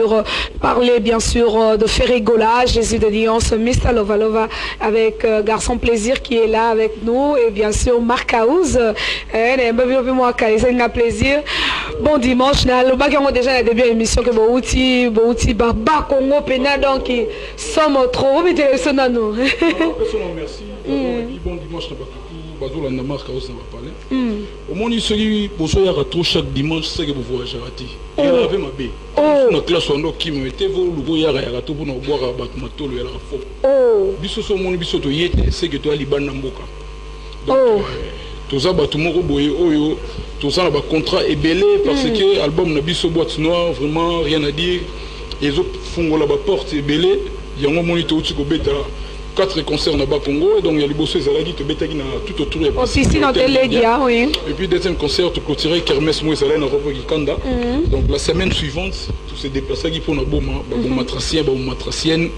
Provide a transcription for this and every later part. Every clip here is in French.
sûr parler bien sûr de Ferrigola, Jésus de Nuance, Mr. Lovalova avec Garçon Plaisir qui est là avec nous et bien sûr Marc House. C'est un plaisir. Bon dimanche, nous avons déjà le début de l'émission que Bouti, Baba Congo, Pena, donc sommes trop. Merci. Bon dimanche, Bazola na Marc House va parler. Au moins il serait pour ça il y a trop chaque dimanche c'est que vous voyagez raté. Il y avait ma bé. Na classe on qui me était vous le voyage à rato pour nous boire à Batmato le la fo. Biso so mon biso to yete c'est que toi liban na mboka. Donc tout ça batu moko boye oyo tout ça ba contrat est belé parce que album na biso boîte noire vraiment rien à dire. Les autres font la porte est belé, il y a un moment où tu beta 4 concerts na Congo, donc il y a les bosseux Zalagi te beta tout autour de la oui. Et puis deuxième concert tu clôturer Kermesse Moïsalen à Kanda. Donc la semaine suivante tout se déplacer qui pour na boma matracien matracienne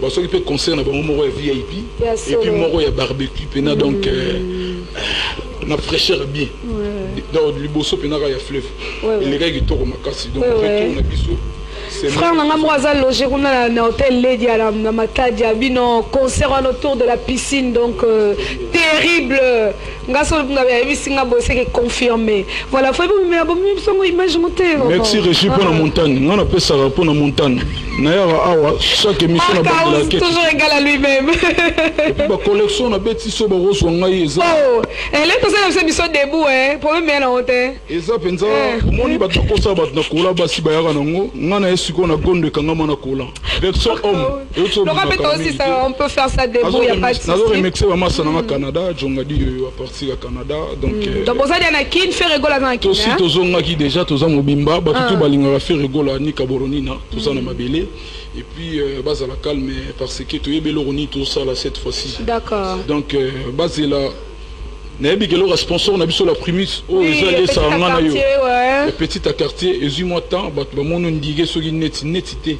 parce que peut concert na moro VIP et puis moro ya barbecue pena donc na fraîcheur bien. Donc les bosseux pena ya fleuve. Et les gars qui tournent makasi donc retourne na biso. Frère, nous avons logé dans l'hôtel Lady à Matadi, un concert autour de la piscine, donc terrible. Nous avons confirmé. Voilà, il faut une image montée. Merci Régis pour la montagne. On appelle ça pour la montagne. Chaque émission a toujours égal à lui-même. Et puis la collection on a bêti sur le rose. Oh, elle est pour ça émission debout, hein. Pour même bien en hôtel. Et ça, pensa, au monde il va tout ça, va te coller, basi bayara nango. On a essayé qu'on a gonde kangama na coller. Version homme. Le rap aussi ça, on peut faire ça debout, il y a pas de souci. Nous remixé vraiment ça dans le Canada, j'en dit à partir du Canada. Donc vous avez un kin fait rigoler dans kin. Aussi tous on a qui déjà tous on mobimba, bah tout balinga fait rigoler ni kaboronina, tout ça na mabélé. Et puis base à la calme parce que tu es beloroni tout ça là cette fois-ci. D'accord. Donc base là. Nabi que le sponsor n'a pas la prémisse oh ils allaient ça en anayo le petit à quartier et du mois temps bah mon on dit ce qui netité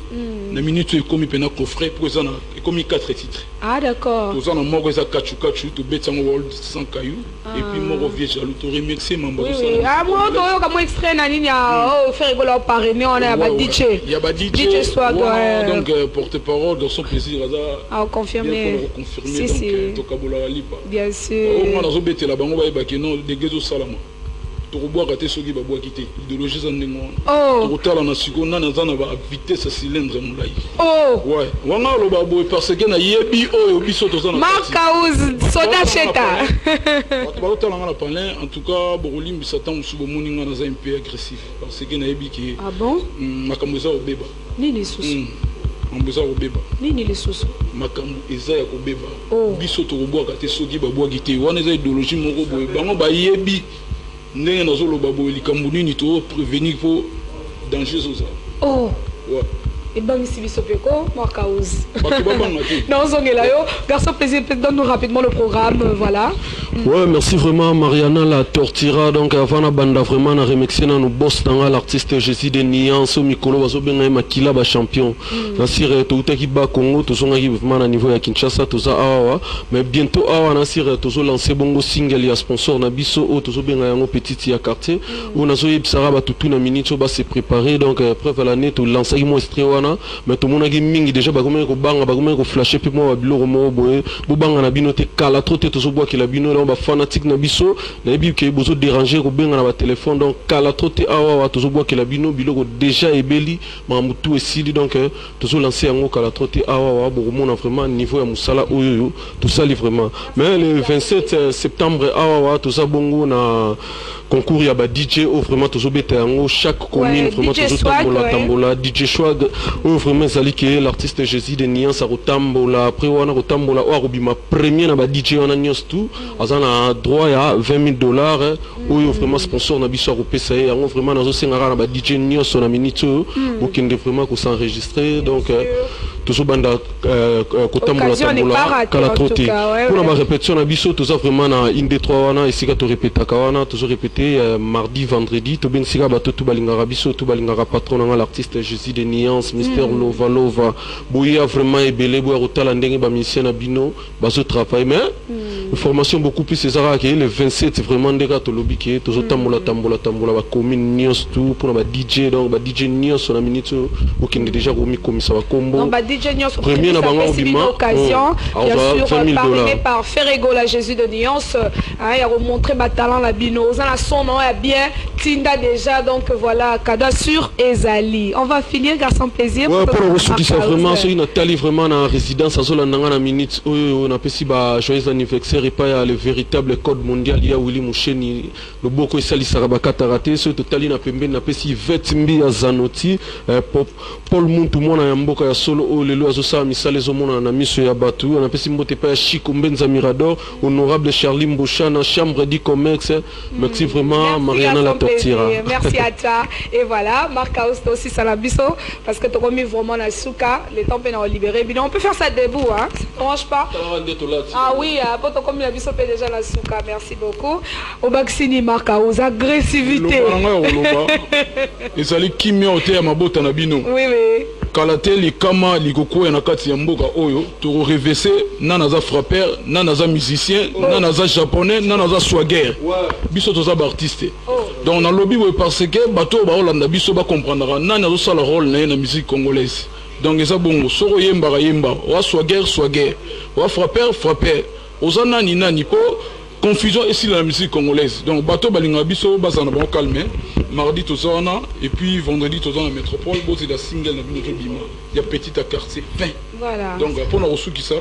na minute est comme pena coffret pour ça comme 4 titres. Ah d'accord. Tout ça na mort ça kachu to bet en world sans caillou et puis mort vieux jaloux to remercier membre ça. Ah moi to comme extrait na ligne oh faire rigoler parrainer on a ba DJ. Il y a ba DJ. DJ Swag donc porte-parole dans son plaisir à confirmer. Donc to kabola lipa. Bien sûr. On a rebêté la bango ba que non de gezo salama. To boire raté soki ba boire quitter idéologie ça ndingo. To tala na siko na na ba vitesse cylindre mulai. Oh. Ouais. Wana lo ba boy parce que na yebi oyo biso to za na. Marc House soda cheta. Ba tala na palin en tout cas Borolim bisatan musubo moninga na za un peu agressif parce que na yebi ki. Ah bon? Makamboza obeba. Nini susu. Amboza obeba. Nini les susu. Makambo eza ya kobeba. Biso to boire raté soki ba boire quitter. Wana za idéologie moko boy. Bango ba yebi ndenge nazoloba boye likambo nini to prévenir pour danger zoza. Oh ouais. Et ben ici bisopeko Marc House. Non zongela yo garçon plaisir donne-nous rapidement le programme voilà. Ouais merci vraiment Mariana la tortira donc avant la bande vraiment na remixer na nous boss dans l'artiste Jésus de Nuance au mikolo bazo benga makila ba champion. Na sire to utaki ba Congo to zonga vraiment na niveau ya Kinshasa to za awa mais bientôt awa na sire to zo lancer bongo single ya sponsor na biso o to zo benga yango petite ya quartier ou na zo yebsara ba tutu na minute ba se préparer donc après l'année to lancer mo extrait mais tout le monde a mingi déjà ba comment ko banga ba comment ko flasher puis moi ba biloko mo boye bo banga na bino te kala trop te to zo bois ki la bino là ba fanatique na biso na bi ke bozo déranger ko benga na ba téléphone donc kala trop te awa to zo bois ki la bino biloko déjà ebeli mamutu esili donc to zo lancer yango kala trop te awa bo mona vraiment niveau ya musala oyo tout ça vraiment mais le 27 septembre awa tout ça bongo na concours ya ba DJ au vraiment to zo beta yango chaque commune vraiment to zo tambola DJ Swag oh vraiment zali que l'artiste Jésus de Nuance a rotambola après wana rotambola o robima premier na ba DJ wana nyos tout azana droit ya $20 oh vraiment sponsor na biso repesa yango vraiment nazo sengara na ba DJ nyos na minute okende vraiment ko s'enregistrer donc toujours banda kotambola tambola kala troté pour la répétition na biso tout ça vraiment na inde 3 wana esika to répéter kawana toujours répéter mardi vendredi to ben sika bato to balingara biso to balingara patron na l'artiste Jésus de Nuance Mister Lova boya vraiment ebele boya rotala ndenge ba musicien na bino bazo travailler mais formation beaucoup plus César qui le 27 vraiment des gars tolobi qui toujours tambola ba commune nios tout pour ba DJ donc ba DJ nios on a minute au qui déjà remis comme ça va combo donc ba DJ nios premier na bango bima occasion bien sûr parrainé par Ferregola Jésus de Nyons il a remontré ba talent la bino on a son nom est bien Tinda déjà donc voilà cadeau sur Ezali on va finir garçon plaisir ouais pour le qui ça vraiment c'est une Nathalie vraiment en résidence à Zola na minute on a pesi ba joyeux anniversaire et pas le véritable code mondial il y a Willy Moucheni le boko isali sarabaka raté ce total na pembe na pesi vetimbi ya Zanoti Paul Muntu mona ya mboka ya solo lelo azosa misale zo mona na miso ya batu na pesi mbote pa ya Chico Mbenza Mirador honorable Charlie Mboucha na chambre du commerce merci vraiment Mariana la Tortira merci à toi et voilà Marc Austo aussi Salabiso parce que tu as mis vraiment la souka les temps peine à libérer on peut faire ça debout hein ça ne mange pas ah oui pour ton comme la biso déjà la souka merci beaucoup au vaccini Marc aux agressivité et ça les kimia ote ya mabota na bino oui oui kalate likama likoko ya nakati ya mboka oyo to reverser nanaza frappeur nanaza musicien nanaza japonais nanaza swagger biso toza ba artiste donc na lobby parce que bato ba olanda biso ba comprendre nana zo sala rôle na musique congolaise donc eza bongo soko yemba wa swagger wa frappeur ozana ni nani po confusion ici dans la musique congolaise donc bato balinga biso bazana bon calme mardi tozana et puis vendredi tozana métropole bozi la single na bino bima ya petit à quartier 20 voilà donc pour na reçu qui ça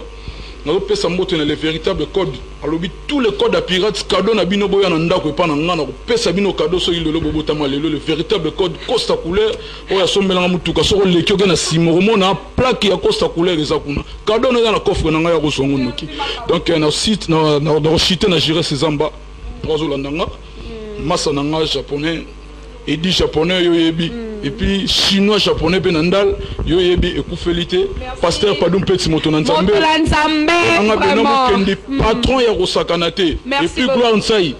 na pesa mbote na le véritable code alobi tous les codes à pirates cadeau na bino boya na ndako pa na ngana ko pesa bino cadeau so ilolo bobotama lelo le véritable code costa couleur oya sombela mutuka so lekyo na simoromo na plaque ya costa couleur eza kuna cadeau na coffre na nga ya kosongo noki donc na site na chité na gérer ces amba trois olandanga massa na nga japonais et dit japonais yoyebi et puis chinois japonais benandal yoyebi ekoufelité pasteur padum petit moto na nzambe anga benomo kende patron ya kosakanate et puis gloire nsai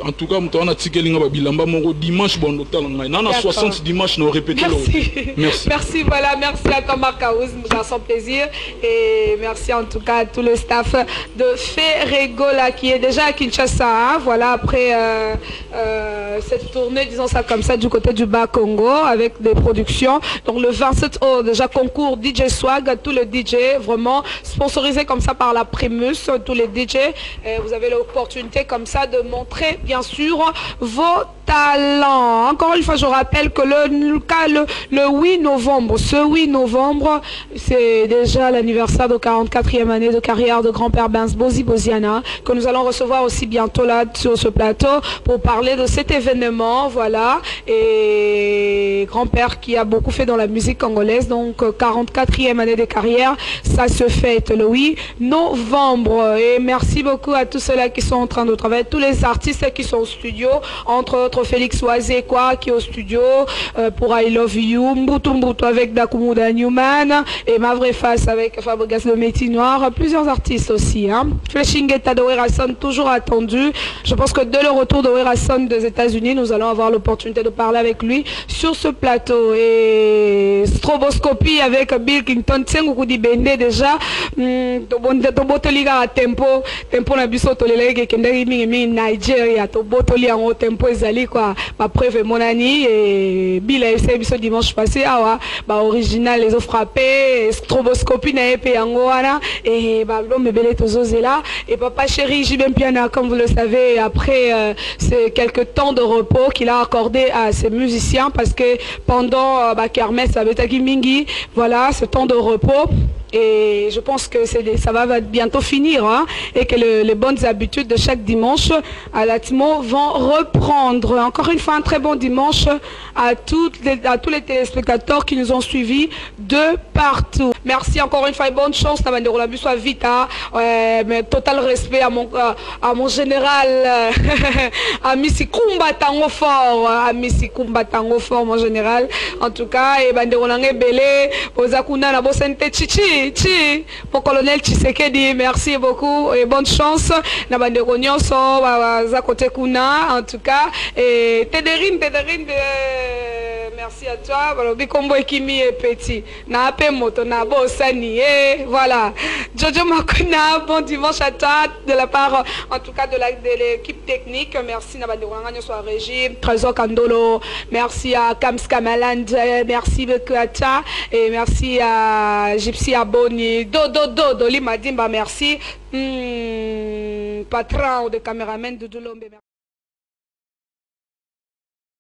en tout cas mutana tikelinga babilamba moko dimanche bon total nana 60 dimanche no répéter merci voilà merci à toi Marc Aouz nous avons plaisir et merci en tout cas à tout le staff de Ferregola qui est déjà à Kinshasa hein, voilà après cette tournée disons ça comme ça du côté du Bas Congo avec des productions donc le 27 déjà concours DJ Swag tous les DJ vraiment sponsorisés comme ça par la Primus tous les DJ vous avez l'opportunité comme ça de montrer bien sûr vos talents. Encore une fois, je rappelle que le 8 novembre, ce 8 novembre, c'est déjà l'anniversaire de 44e année de carrière de grand-père Benz Boziana, que nous allons recevoir aussi bientôt là sur ce plateau pour parler de cet événement, voilà, et grand-père qui a beaucoup fait dans la musique congolaise, donc 44e année de carrière, ça se fête le 8 novembre. Et merci beaucoup à tous ceux-là qui sont en train de travailler, tous les artistes qui sont au studio, entre autres Félix Oazé quoi qui est au studio pour I Love You, Mbutu avec Dakumuda Newman et Ma Vraie Face avec Fabregas de Métis Noir, plusieurs artistes aussi hein. Fleshingeta de Werason toujours attendu. Je pense que dès le retour de Werason des États-Unis, nous allons avoir l'opportunité de parler avec lui sur ce plateau. Et Stroboscopie avec Bill Clinton, Tsengoukudi Bende déjà Tobotoliga tempo na biso toleleke kendaki mingi Nigeria tobotoli en tempo ezali quoi ma preuve mon ami et Bill a essayé biso dimanche passé awa ba original les ont frappé Stroboscopie na EP yango wana et ba l'homme belé tozozela et papa chéri Jibem Piana comme vous le savez après ces quelques temps de repos qu'il a accordé à ses musiciens parce que pendant Kermesse avec Mingi voilà ce temps de repos. Et je pense que ça va bientôt finir hein, et que les bonnes habitudes de chaque dimanche à l'Atmo vont reprendre. Encore une fois, un très bon dimanche à tous les téléspectateurs qui nous ont suivis de partout. Merci encore une fois et bonne chance. Soit vite, hein, mais total respect à mon général, à Missy Kumba Tango Fort, à Missy Kumba Tango Fort, mon général. En tout cas, et Banderonange Belé, Ozakuna Nabosente Chichi. Mon colonel Tshisekedi, merci beaucoup et bonne chance. Nabande Gonyoso, Zakote Kuna, en tout cas. Et Tederine de merci à toi. Voilà, Bikombo Ekimi est petit. Na ape moto na bo sani. Voilà. Jojo Makuna, bon dimanche à toi de la part, en tout cas de l'équipe technique. Merci Nabandi Wangani soit régie. Trésor Kandolo. Merci à Kams Kamaland. Merci Bekata et merci à Gypsy Aboni. Doli Madimba, merci. Patron de caméraman de Dolombe.